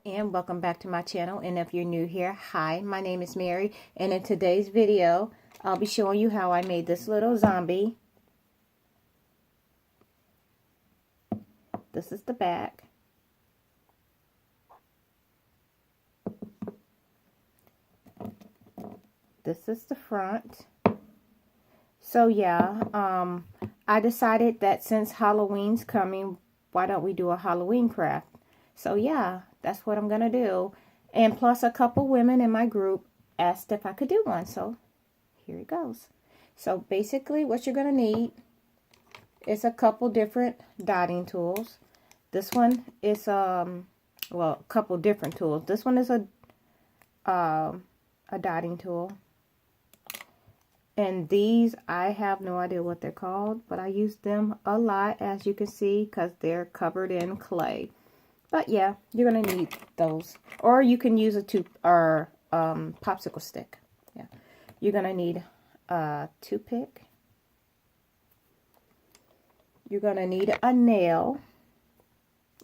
And welcome back to my channel. And if you're new here, hi, my name is Mary, and in today's video I'll be showing you how I made this little zombie. This is the back. This is the front. So yeah, I decided that since Halloween's coming, why don't we do a Halloween craft? So yeah, that's what I'm gonna do. And plus a couple women in my group asked if I could do one, so here it goes. So basically what you're gonna need is a couple different dotting tools. This one is well, a couple different tools. This one is a dotting tool. And these, I have no idea what they're called, but I use them a lot, as you can see, because they're covered in clay. But yeah, you're going to need those. Or you can use a popsicle stick. Yeah, you're going to need a toothpick. You're going to need a nail,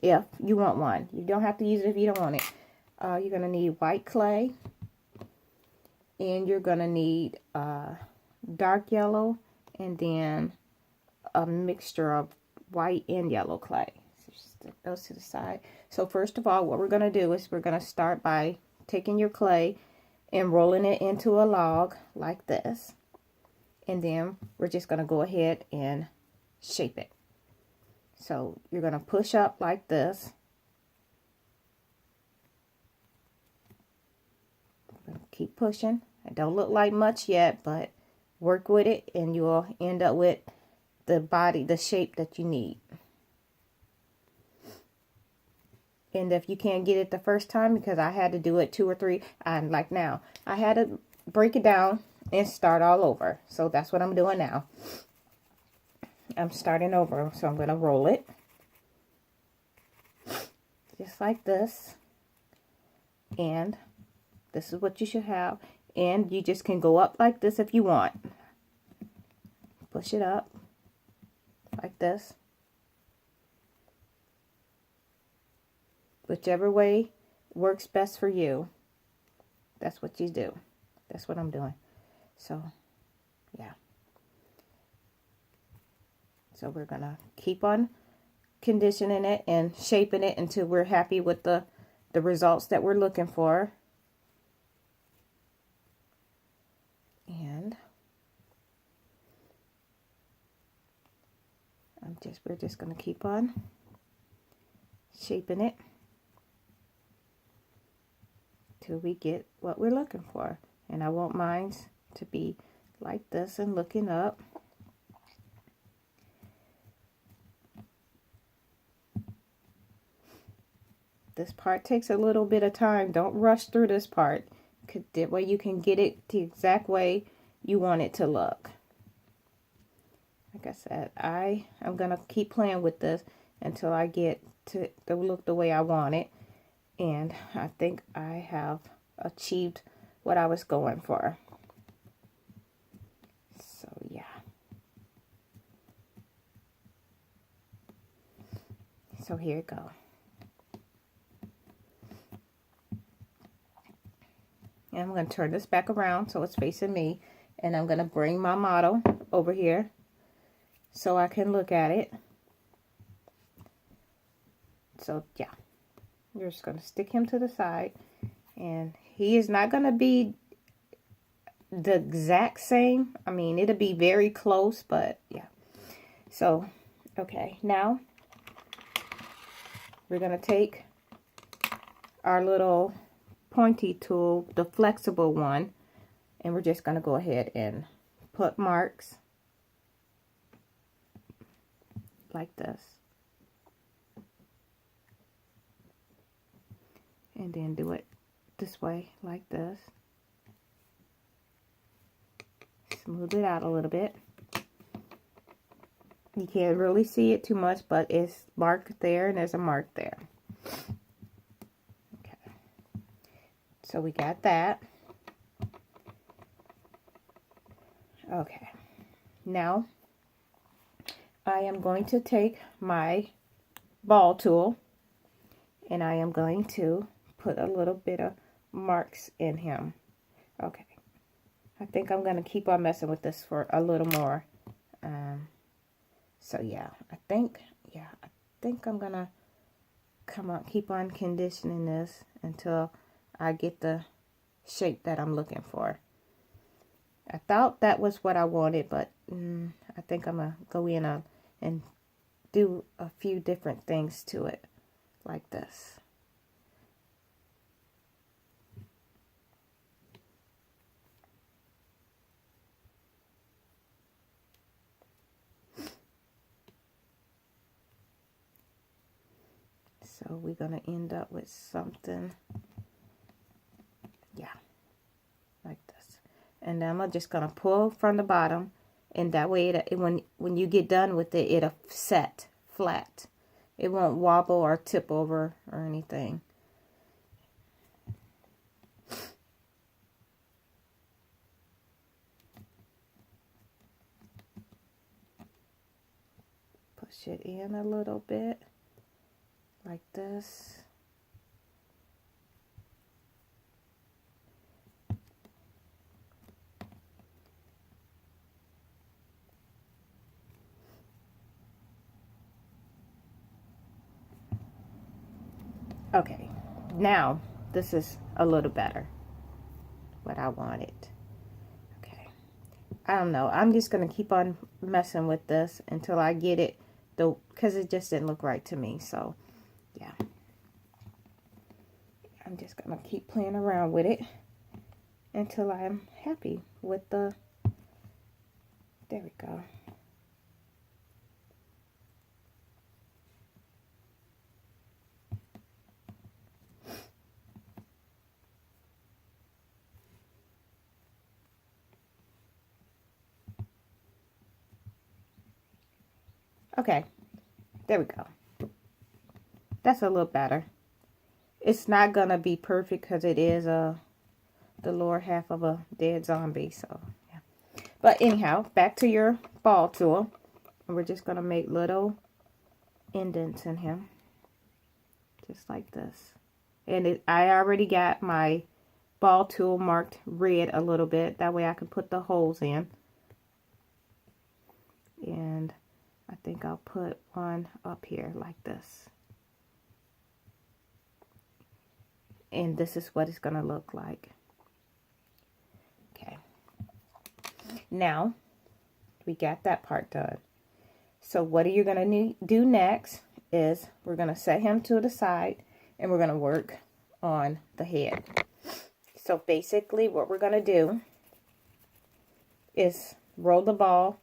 if you want one. You don't have to use it if you don't want it. You're going to need white clay. And you're going to need dark yellow, and then a mixture of white and yellow clay. So just stick those to the side. So first of all, what we're going to do is we're going to start by taking your clay and rolling it into a log like this. And then we're just going to go ahead and shape it. So you're going to push up like this. Keep pushing. It don't look like much yet, but work with it and you'll end up with the body, the shape that you need. And if you can't get it the first time, because I had to do it 2 or 3, and like now, I had to break it down and start all over. So that's what I'm doing now. I'm starting over, so I'm going to roll it. Just like this. And this is what you should have. And you just can go up like this if you want. Push it up like this. Whichever way works best for you, that's what you do. That's what I'm doing. So, yeah. So we're going to keep on conditioning it and shaping it until we're happy with the results that we're looking for. And we're just going to keep on shaping it till we get what we're looking for. And I want mine to be like this and looking up. This part takes a little bit of time. Don't rush through this part. That way you can get it the exact way you want it to look. Like I said, I am going to keep playing with this until I get to look the way I want it. And I think I have achieved what I was going for. So yeah. So here you go. And I'm going to turn this back around so it's facing me. And I'm going to bring my model over here so I can look at it. So yeah, you're just going to stick him to the side. And he is not going to be the exact same. I mean, it'll be very close, but yeah. So, okay, now we're going to take our little pointy tool, the flexible one, and we're just going to go ahead and put marks like this. And then do it this way like this. Smooth it out a little bit. You can't really see it too much, but it's marked there and there's a mark there. Okay. So we got that. Okay. Now I am going to take my ball tool and I am going to put a little bit of marks in him. Okay. I think I'm going to keep on messing with this for a little more. So yeah, I think I'm going to keep on conditioning this until I get the shape that I'm looking for. I thought that was what I wanted, but I think I'm going to go in and do a few different things to it, like this. So we're going to end up with something, yeah, like this. And then I'm just going to pull from the bottom, and that way when you get done with it, it'll set flat. It won't wobble or tip over or anything. Push it in a little bit, like this. Okay, now this is a little better, what I wanted. Okay, I don't know. I'm just going to keep on messing with this until I get it, though, because it just didn't look right to me. So, yeah. I'm just going to keep playing around with it until I'm happy with the, there we go. Okay, there we go. That's a little better. It's not going to be perfect because it is the lower half of a dead zombie. So, yeah. But anyhow, back to your ball tool. And we're just going to make little indents in him. Just like this. And I already got my ball tool marked red a little bit. That way I can put the holes in. And I think I'll put one up here like this. And this is what it's going to look like. Okay. Now, we got that part done. So what are you going to do next is we're going to set him to the side and we're going to work on the head. So basically what we're going to do is roll the ball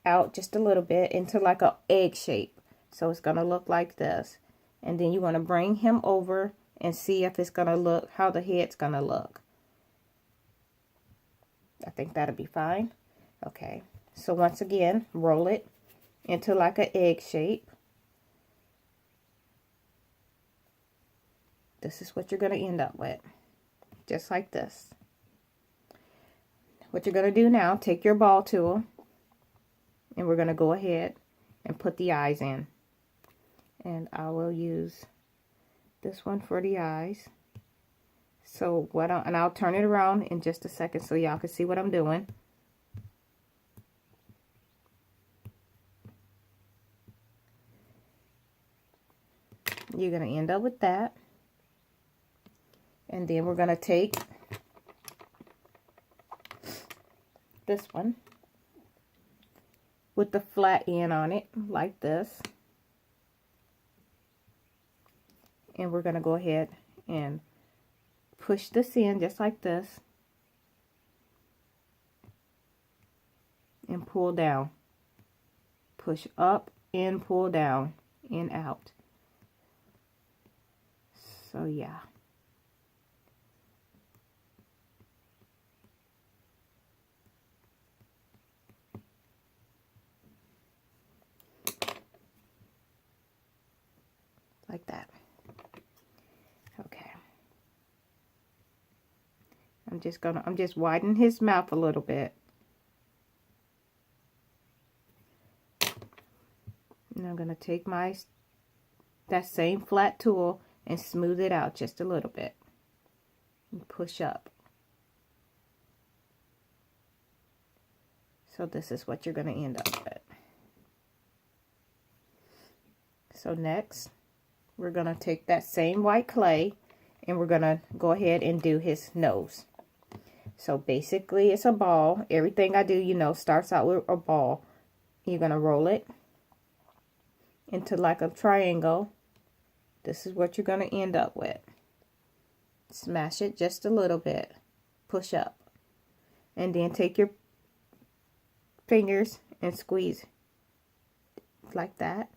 out just a little bit into like an egg shape. So it's going to look like this. And then you want to bring him over and see if it's going to look, how the head's going to look. I think that'll be fine. Okay. So once again, roll it into like an egg shape. This is what you're going to end up with. Just like this. What you're going to do now, take your ball tool and we're going to go ahead and put the eyes in. And I will use this one for the eyes. So and I'll turn it around in just a second so y'all can see what I'm doing. You're going to end up with that. And then we're going to take this one with the flat end on it, like this. And we're going to go ahead and push this in just like this. And pull down. Push up and pull down and out. So yeah. Like that. Okay. I'm just widening his mouth a little bit. And I'm gonna take that same flat tool and smooth it out just a little bit. And push up. So this is what you're going to end up with. So next, we're going to take that same white clay and we're going to go ahead and do his nose. So basically it's a ball. Everything I do, you know, starts out with a ball. You're going to roll it into like a triangle. This is what you're going to end up with. Smash it just a little bit. Push up. And then take your fingers and squeeze like that.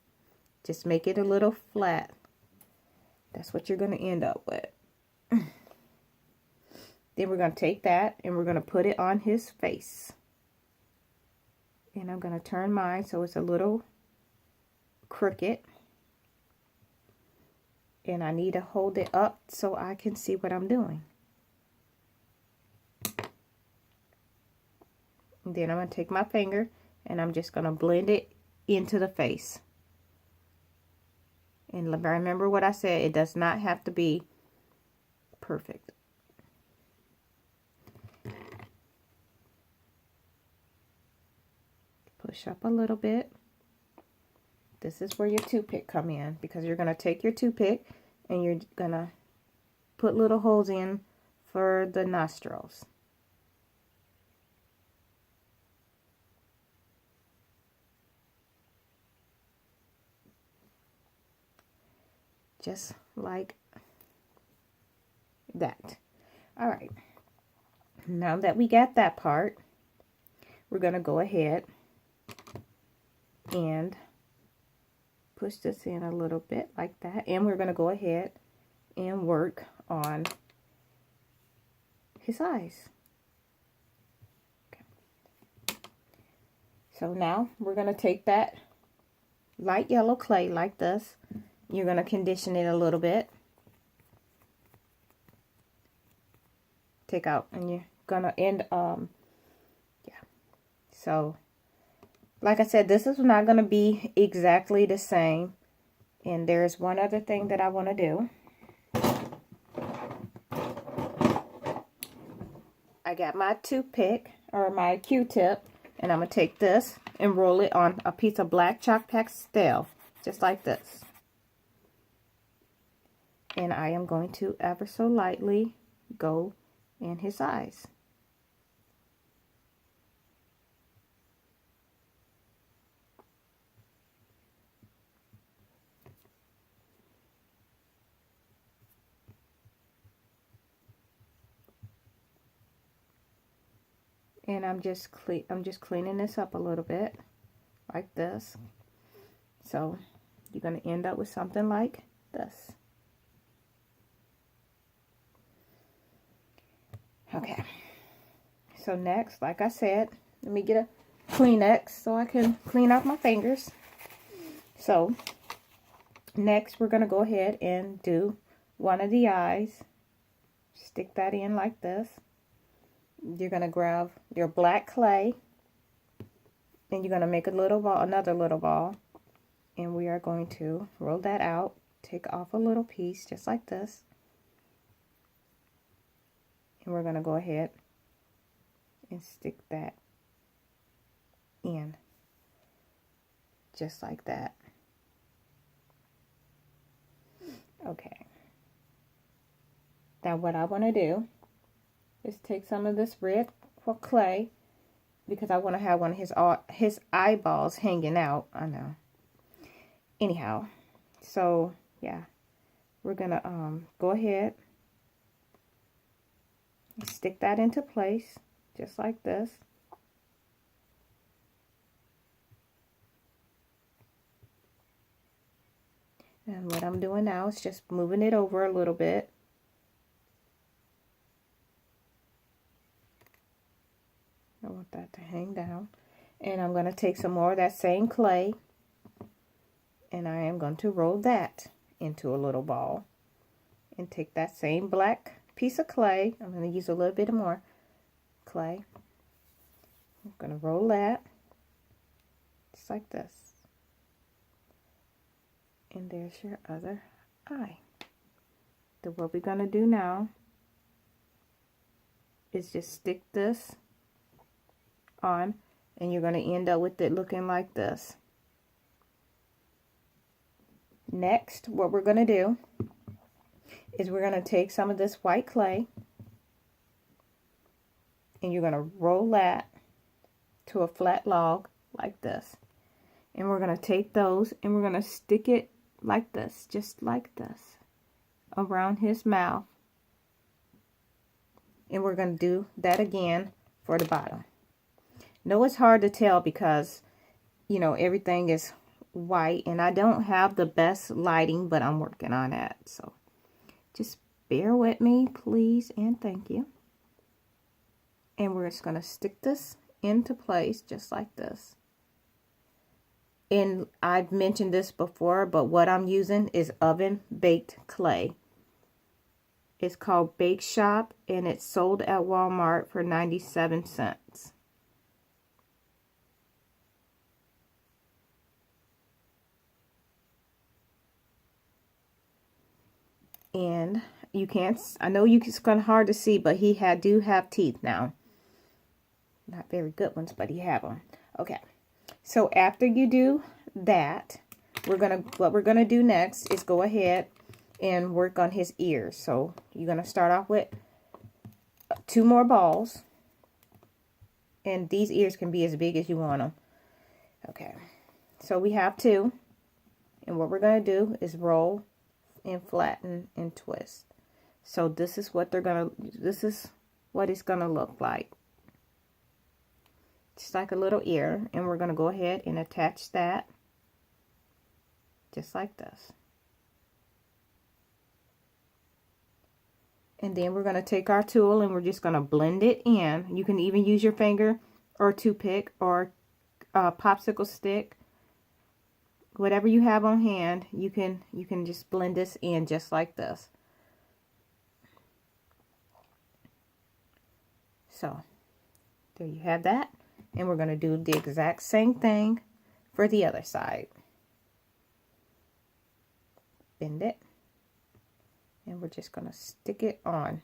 Just make it a little flat. That's what you're going to end up with. Then we're going to take that and we're going to put it on his face. And I'm going to turn mine so it's a little crooked. And I need to hold it up so I can see what I'm doing. And then I'm going to take my finger and I'm just going to blend it into the face. And remember what I said, it does not have to be perfect. Push up a little bit. This is where your toothpick come in, because you're going to take your toothpick and you're going to put little holes in for the nostrils. Just like that. All right. Now that we got that part, we're going to go ahead and push this in a little bit like that. And we're going to go ahead and work on his eyes. Okay. So now we're going to take that light yellow clay like this. You're going to condition it a little bit. Take out, and you're going to end, yeah. So, like I said, this is not going to be exactly the same. And there's one other thing that I want to do. I got my toothpick, or my Q-tip, and I'm going to take this and roll it on a piece of black chalk pastel, just like this. And I am going to ever so lightly go in his eyes. And I'm just cleaning this up a little bit like this. So you're going to end up with something like this. Okay, so next, like I said, let me get a Kleenex so I can clean off my fingers. So next we're going to go ahead and do one of the eyes. Stick that in like this. You're going to grab your black clay and you're going to make a little ball, another little ball, and we are going to roll that out, take off a little piece just like this. And we're going to go ahead and stick that in just like that. Okay. Now what I want to do is take some of this red clay, because I want to have one of his eyeballs hanging out. I know. Anyhow, so yeah, we're going to go ahead. Stick that into place, just like this. And what I'm doing now is just moving it over a little bit. I want that to hang down. And I'm going to take some more of that same clay, and I am going to roll that into a little ball. And take that same black piece of clay. I'm going to use a little bit more clay. I'm going to roll that just like this. And there's your other eye. So what we're going to do now is just stick this on, and you're going to end up with it looking like this. Next, what we're going to do is we're going to take some of this white clay, and you're going to roll that to a flat log like this. And we're going to take those and we're going to stick it like this, just like this, around his mouth. And we're going to do that again for the bottom. No, it's hard to tell because, you know, everything is white and I don't have the best lighting, but I'm working on that. So just bear with me, please, and thank you. And we're just going to stick this into place just like this. And I've mentioned this before, but what I'm using is oven baked clay. It's called Bake Shop and it's sold at Walmart for 97 cents. And you can't, I know it's kind of hard to see, but he do have teeth now. Not very good ones, but he have them. Okay. So after you do that, what we're gonna do next is go ahead and work on his ears. So you're gonna start off with 2 more balls, and these ears can be as big as you want them. Okay. So we have 2, and what we're gonna do is roll and flatten and twist. So this is what it's gonna look like. Just like a little ear, and we're going to go ahead and attach that just like this. And then we're going to take our tool and we're just going to blend it in. You can even use your finger or toothpick or a popsicle stick. Whatever you have on hand, you can just blend this in just like this. So there you have that. And we're going to do the exact same thing for the other side. Bend it. And we're just going to stick it on.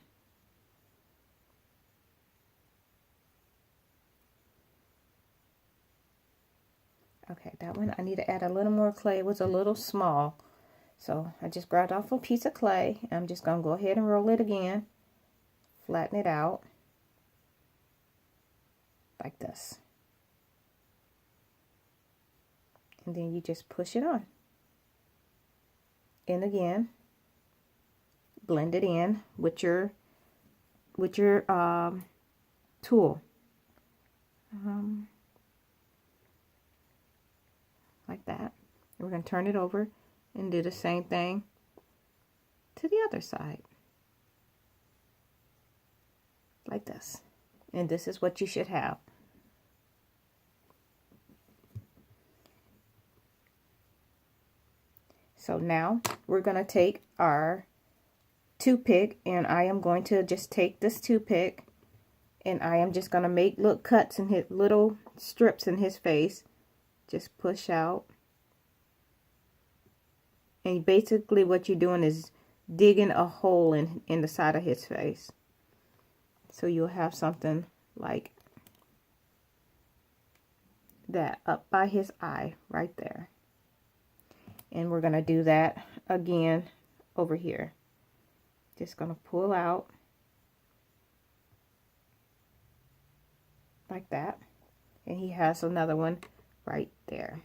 Okay, that one I need to add a little more clay. It was a little small. So I just grabbed off a piece of clay. I'm just going to go ahead and roll it again. Flatten it out. Like this. And then you just push it on. And again, blend it in with your tool. Like that. And we're going to turn it over and do the same thing to the other side. Like this. And this is what you should have. So now we're going to take our toothpick, and I am going to just take this toothpick and I am just going to make little cuts and hit little strips in his face. Just push out. And basically what you're doing is digging a hole in the side of his face. So you'll have something like that up by his eye right there. And we're going to do that again over here. Just going to pull out like that. And he has another one right there.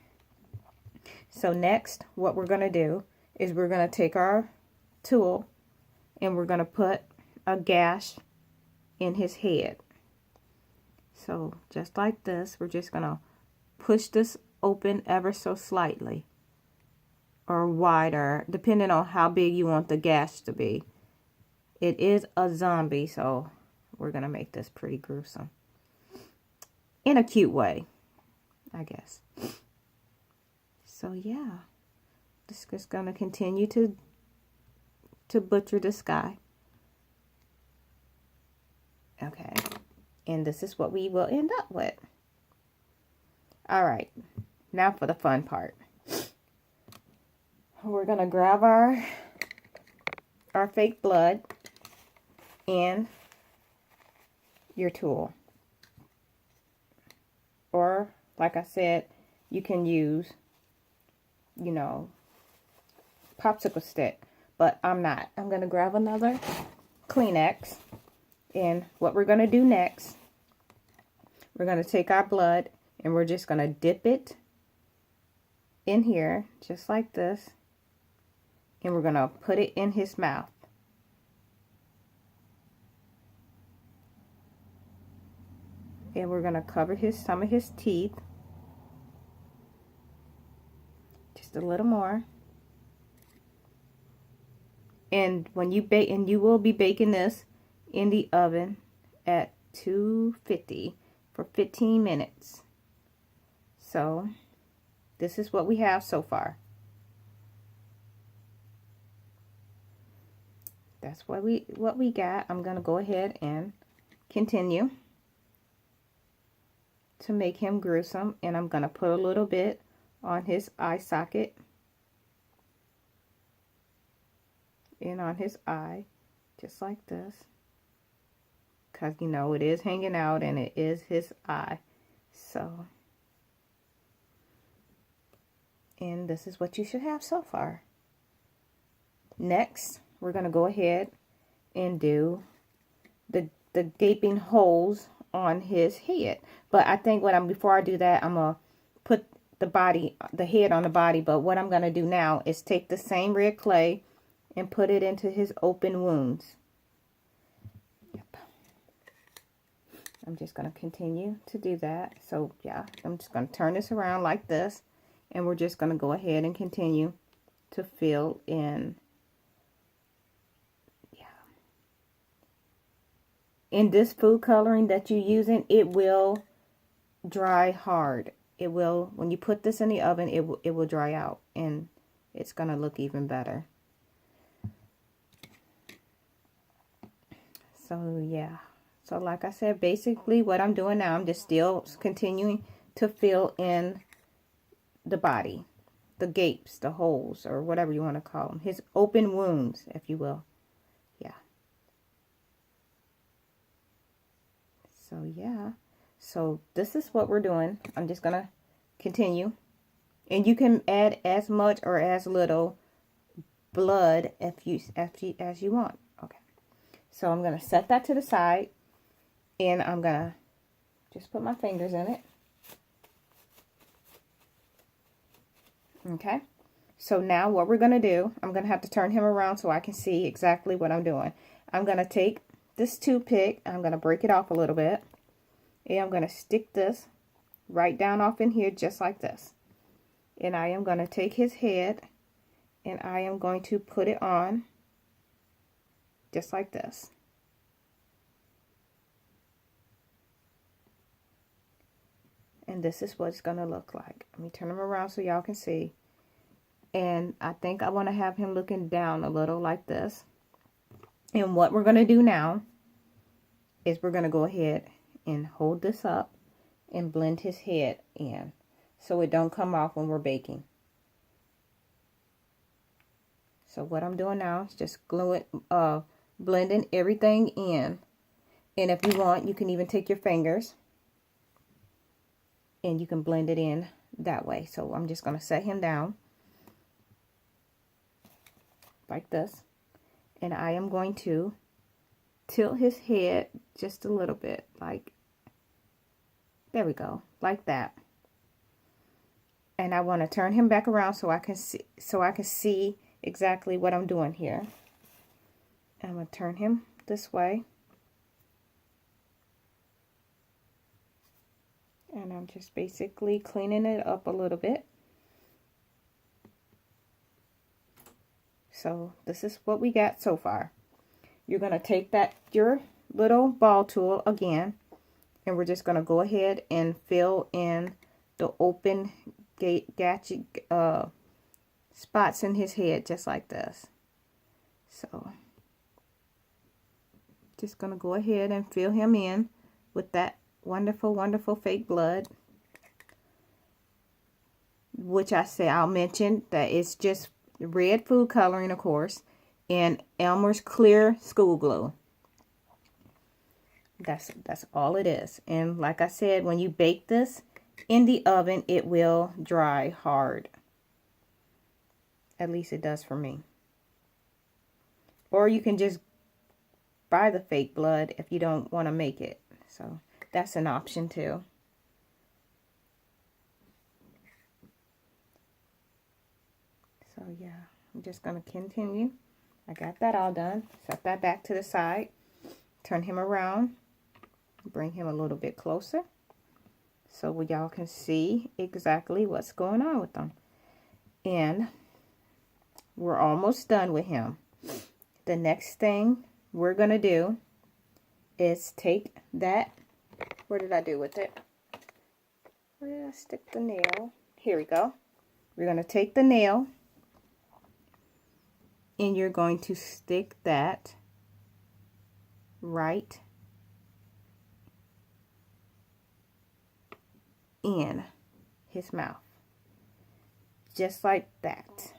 So next, what we're going to do is we're going to take our tool and we're going to put a gash in his head. So just like this, we're just going to push this open ever so slightly. Or wider, depending on how big you want the gash to be. It is a zombie, so we're going to make this pretty gruesome. In a cute way, I guess. So yeah, this is going to continue to butcher this guy. Okay, and this is what we will end up with. All right, now for the fun part. We're going to grab our our fake blood in your tool. Or, like I said, you can use, you know, popsicle stick. But I'm not. I'm going to grab another Kleenex. And what we're going to do next, we're going to take our blood and we're just going to dip it in here, just like this. And we're going to put it in his mouth. And we're going to cover some of his teeth. Just a little more. And when you bake, and you will be baking this in the oven at 250 for 15 minutes. So this is what we have so far. That's what we got. I'm going to go ahead and continue to make him gruesome, and I'm going to put a little bit on his eye socket and on his eye, just like this, because you know it is hanging out and it is his eye. So, and this is what you should have so far. Next, we're going to go ahead and do the gaping holes on his head. But I think before I do that, I'm going to put the head on the body. But what I'm going to do now is take the same red clay and put it into his open wounds. Yep. I'm just going to continue to do that. So yeah, I'm just going to turn this around like this. And we're just going to go ahead and continue to fill in. In this food coloring that you're using, it will dry hard. It will, when you put this in the oven, it will dry out, and it's going to look even better. So yeah, so like I said, basically what I'm doing now, I'm just still continuing to fill in the body, the gapes, the holes, or whatever you want to call them, his open wounds, if you will. Yeah. So yeah, so this is what we're doing. I'm just gonna continue, and you can add as much or as little blood as you want. Okay, so I'm gonna set that to the side, and I'm gonna just put my fingers in it. Okay, so now what we're gonna do, I'm gonna have to turn him around so I can see exactly what I'm doing. I'm gonna take this toothpick, I'm going to break it off a little bit, and I'm going to stick this right down off in here just like this. And I am going to take his head and I am going to put it on just like this. And this is what it's going to look like. Let me turn him around so y'all can see. And I think I want to have him looking down a little like this. And what we're going to do now is we're going to go ahead and hold this up and blend his head in so it don't come off when we're baking. So what I'm doing now is just blending everything in. And if you want, you can even take your fingers and you can blend it in that way. So I'm just going to set him down like this. And I am going to tilt his head just a little bit, like, there we go, like that. And I want to turn him back around so I can see exactly what I'm doing here. I'm going to turn him this way. And I'm just basically cleaning it up a little bit. So this is what we got so far. You're going to take your little ball tool again, and we're just going to go ahead and fill in the open gatchy spots in his head just like this. So just going to go ahead and fill him in with that wonderful, wonderful fake blood, which I'll mention that it's just red food coloring, of course, and Elmer's Clear School Glue. That's all it is. And like I said, when you bake this in the oven, it will dry hard. At least it does for me. Or you can just buy the fake blood if you don't want to make it. So that's an option too. So yeah, I'm just going to continue. I got that all done. Set that back to the side. Turn him around. Bring him a little bit closer so y'all can see exactly what's going on with them. And we're almost done with him. The next thing we're going to do is take that. Where did I do with it? Where did I stick the nail? Here we go. We're going to take the nail and you're going to stick that right in his mouth. Just like that.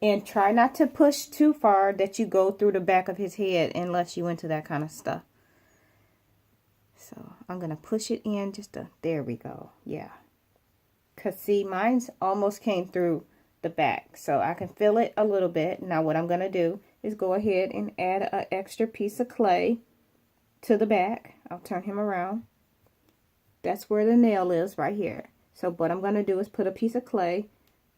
And try not to push too far that you go through the back of his head unless you into that kind of stuff. So I'm going to push it in just a, there we go. Yeah. Because see, mine's almost came through the back. So I can feel it a little bit. Now what I'm going to do is go ahead and add an extra piece of clay to the back. I'll turn him around. That's where the nail is right here. So what I'm going to do is put a piece of clay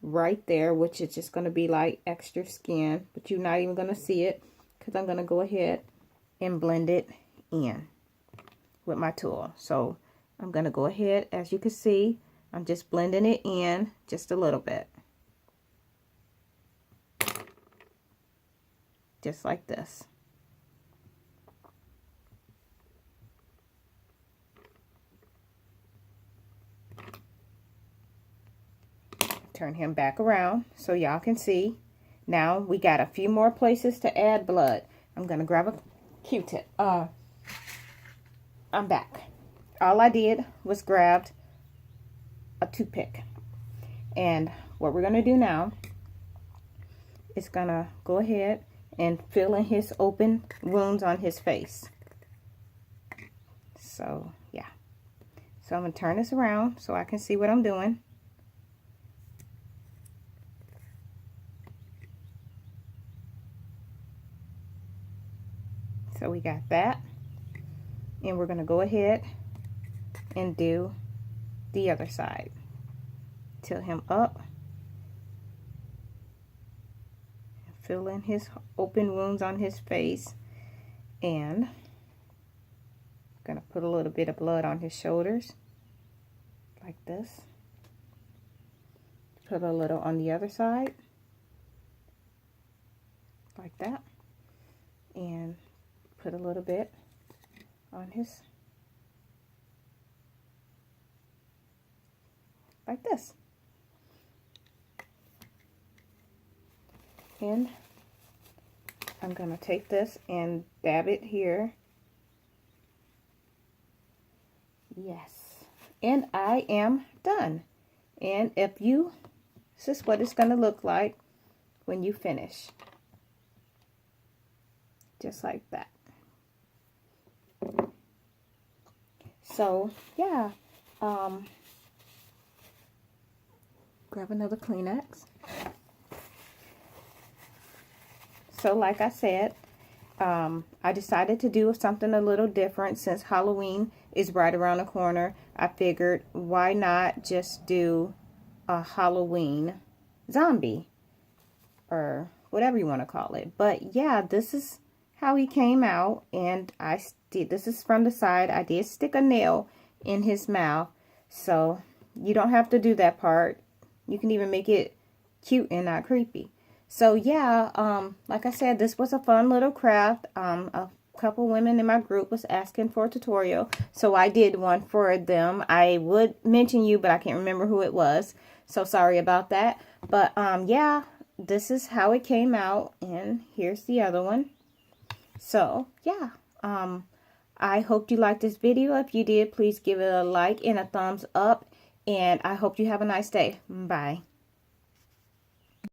right there, which is just going to be like extra skin, but you're not even going to see it because I'm going to go ahead and blend it in with my tool. So I'm going to go ahead, as you can see, I'm just blending it in just a little bit. Just like this. Turn him back around so y'all can see. Now we got a few more places to add blood. I'm gonna grab a Q-tip. I'm back. All I did was grabbed a toothpick. And what we're gonna do now is gonna go ahead and fill in his open wounds on his face. So yeah. So I'm gonna turn this around so I can see what I'm doing. So we got that, and we're going to go ahead and do the other side. Tilt him up, fill in his open wounds on his face, and I'm going to put a little bit of blood on his shoulders, like this. Put a little on the other side, like that, and put a little bit on his, like this. And I'm going to take this and dab it here. Yes. And I am done. And if you, this is what it's going to look like when you finish. Just like that. So, yeah, grab another Kleenex. So, like I said, I decided to do something a little different since Halloween is right around the corner. I figured, why not just do a Halloween zombie or whatever you want to call it. But, yeah, this is how he came out, and this is from the side. I did stick a nail in his mouth, so you don't have to do that part. You can even make it cute and not creepy. So yeah, like I said, this was a fun little craft. A couple women in my group was asking for a tutorial, so I did one for them. I would mention you, but I can't remember who it was, so sorry about that. But yeah, this is how it came out, and here's the other one. So, yeah, I hope you liked this video. If you did, please give it a like and a thumbs up. And I hope you have a nice day. Bye.